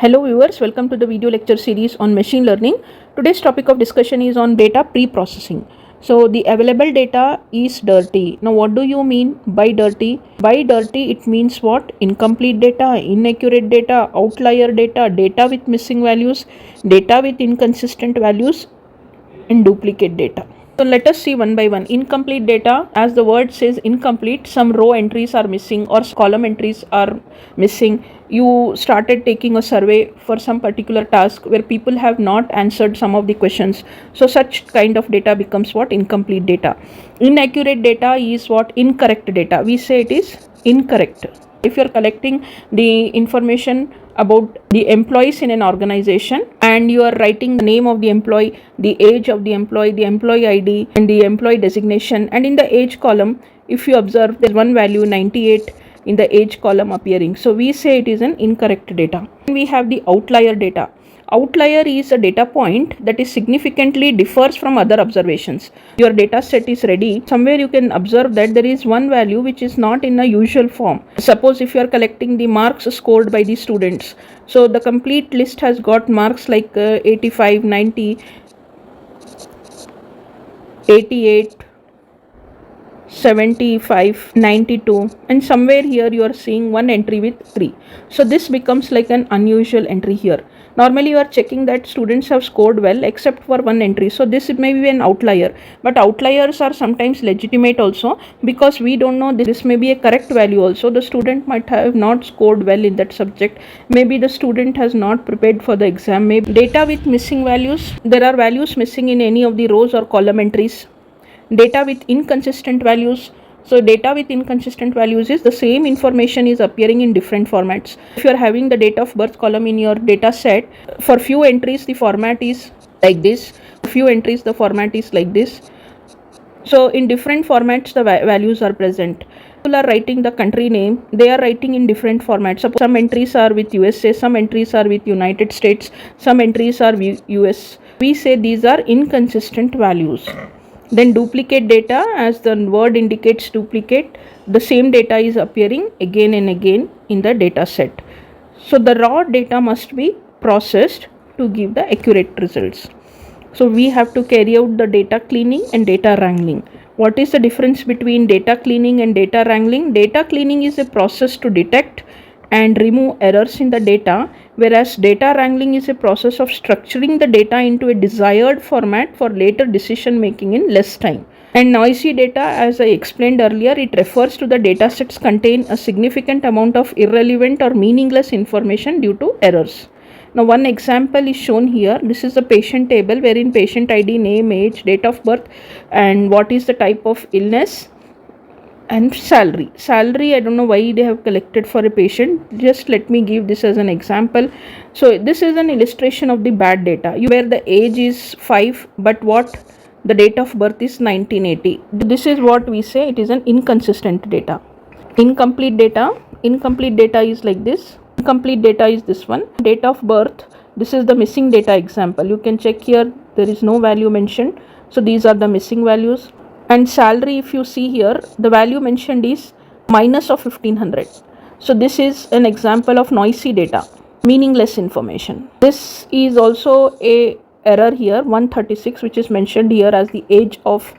Hello viewers, welcome to the video lecture series on machine learning. Today's topic of discussion is on data pre-processing. So the available data is dirty. Now what do you mean by dirty? By dirty it means what? Incomplete data, inaccurate data, outlier data, data with missing values, data with inconsistent values, and duplicate data. So let us see one by one. Incomplete data, as the word says incomplete, some row entries are missing or column entries are missing. You started taking a survey for some particular task where people have not answered some of the questions. So such kind of data becomes what? Incomplete data. Inaccurate data is what? Incorrect data. We say it is incorrect. If you're collecting the information about the employees in an organization and you are writing the name of the employee, the age of the employee ID and the employee designation, and in the age column if you observe there's one value 98 in the age column appearing, so we say it is an incorrect data. We have the outlier data. Outlier is a data point that is significantly differs from other observations. Your data set is ready. Somewhere you can observe that there is one value which is not in a usual form. Suppose if you are collecting the marks scored by the students. So the complete list has got marks like 85, 90, 88, 75, 92, and somewhere here you are seeing one entry with 3. So this becomes like an unusual entry here. Normally you are checking that students have scored well except for one entry. So this may be an outlier, but outliers are sometimes legitimate also because we don't know this may be a correct value also. The student might have not scored well in that subject. Maybe the student has not prepared for the exam. Maybe data with missing values. There are values missing in any of the rows or column entries. Data with inconsistent values. So data with inconsistent values is the same information is appearing in different formats. If you are having the date of birth column in your data set, for few entries the format is like this, few entries the format is like this. So in different formats the values are present. People are writing the country name, they are writing in different formats. Suppose some entries are with USA, some entries are with United States, some entries are with US. We say these are inconsistent values. Then duplicate data, as the word indicates duplicate, the same data is appearing again and again in the data set. So the raw data must be processed to give the accurate results. So we have to carry out the data cleaning and data wrangling. What is the difference between data cleaning and data wrangling? Data cleaning is a process to detect and remove errors in the data, whereas data wrangling is a process of structuring the data into a desired format for later decision making in less time. And noisy data, as I explained earlier, it refers to the data sets contain a significant amount of irrelevant or meaningless information due to errors. Now one example is shown here. This is a patient table wherein patient ID, name, age, date of birth, and what is the type of illness, and salary. I don't know why they have collected for a patient. Just let me give this as an example. So this is an illustration of the bad data where the age is 5 but what the date of birth is 1980. This is what we say it is an inconsistent data. Incomplete data is like this. Incomplete data is this one. Date of birth, this is the missing data example. You can check here, there is no value mentioned, so these are the missing values. And salary, if you see here, the value mentioned is minus of 1500. So this is an example of noisy data, meaningless information. This is also a error here, 136, which is mentioned here as the age of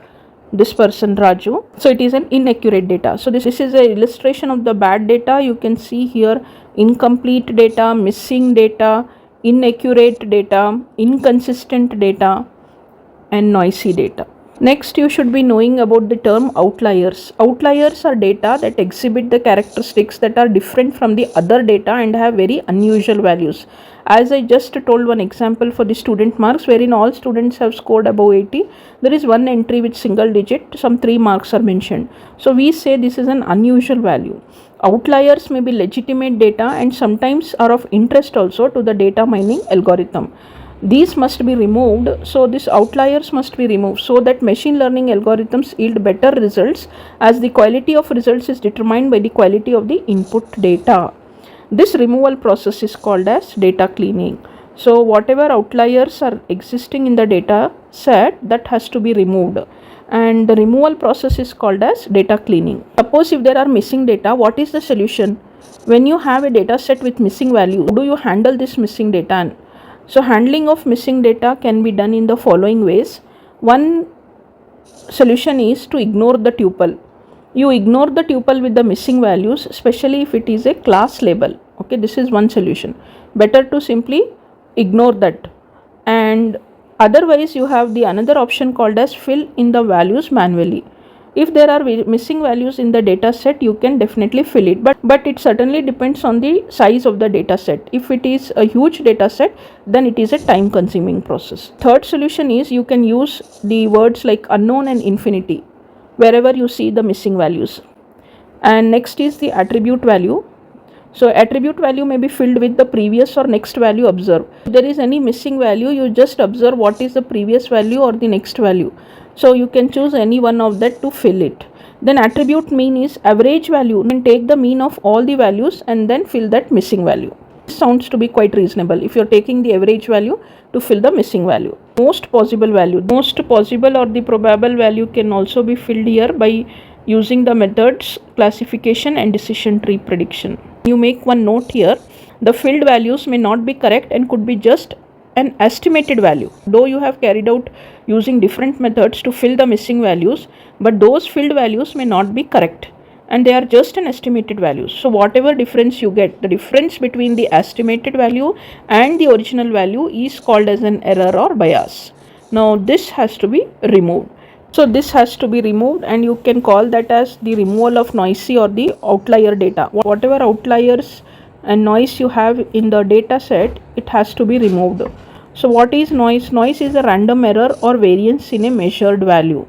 this person Raju. So it is an inaccurate data. So this is an illustration of the bad data. You can see here incomplete data, missing data, inaccurate data, inconsistent data, and noisy data. Next, you should be knowing about the term outliers. Outliers are data that exhibit the characteristics that are different from the other data and have very unusual values. As I just told one example for the student marks, wherein all students have scored above 80, there is one entry with single digit, some 3 marks are mentioned. So we say this is an unusual value. Outliers may be legitimate data and sometimes are of interest also to the data mining algorithm. These must be removed, so these outliers must be removed so that machine learning algorithms yield better results, as the quality of results is determined by the quality of the input data. This removal process is called as data cleaning. So whatever outliers are existing in the data set, that has to be removed, and the removal process is called as data cleaning. Suppose if there are missing data, what is the solution? When you have a data set with missing value, how do you handle this missing data? So handling of missing data can be done in the following ways. One solution is to ignore the tuple. You ignore the tuple with the missing values, especially if it is a class label. Okay, this is one solution. Better to simply ignore that. And otherwise you have the another option called as fill in the values manually. If there are missing values in the data set, you can definitely fill it, but it certainly depends on the size of the data set. If it is a huge data set, then it is a time consuming process. Third solution is you can use the words like unknown and infinity wherever you see the missing values. And next is the attribute value. So attribute value may be filled with the previous or next value observed. If there is any missing value, you just observe what is the previous value or the next value. So you can choose any one of that to fill it. Then attribute mean is average value, and take the mean of all the values and then fill that missing value. This sounds to be quite reasonable if you're taking the average value to fill the missing value. Most possible value, most possible or the probable value can also be filled here by using the methods classification and decision tree prediction. You make one note here, the filled values may not be correct and could be just an estimated value. Though you have carried out using different methods to fill the missing values, but those filled values may not be correct and they are just an estimated value. So whatever difference you get, the difference between the estimated value and the original value is called as an error or bias. Now this has to be removed. So this has to be removed, and you can call that as the removal of noisy or the outlier data. Whatever outliers and noise you have in the data set, it has to be removed. So what is noise? Noise is a random error or variance in a measured value.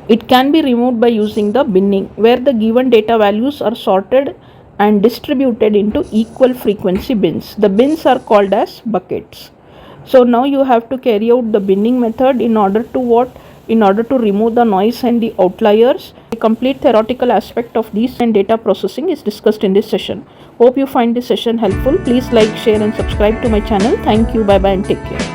It can be removed by using the binning, where the given data values are sorted and distributed into equal frequency bins. The bins are called as buckets. So now you have to carry out the binning method in order to what? In order to remove the noise and the outliers. The complete theoretical aspect of these and data processing is discussed in this session. Hope you find this session helpful. Please like, share and subscribe to my channel. Thank you. Bye bye and take care.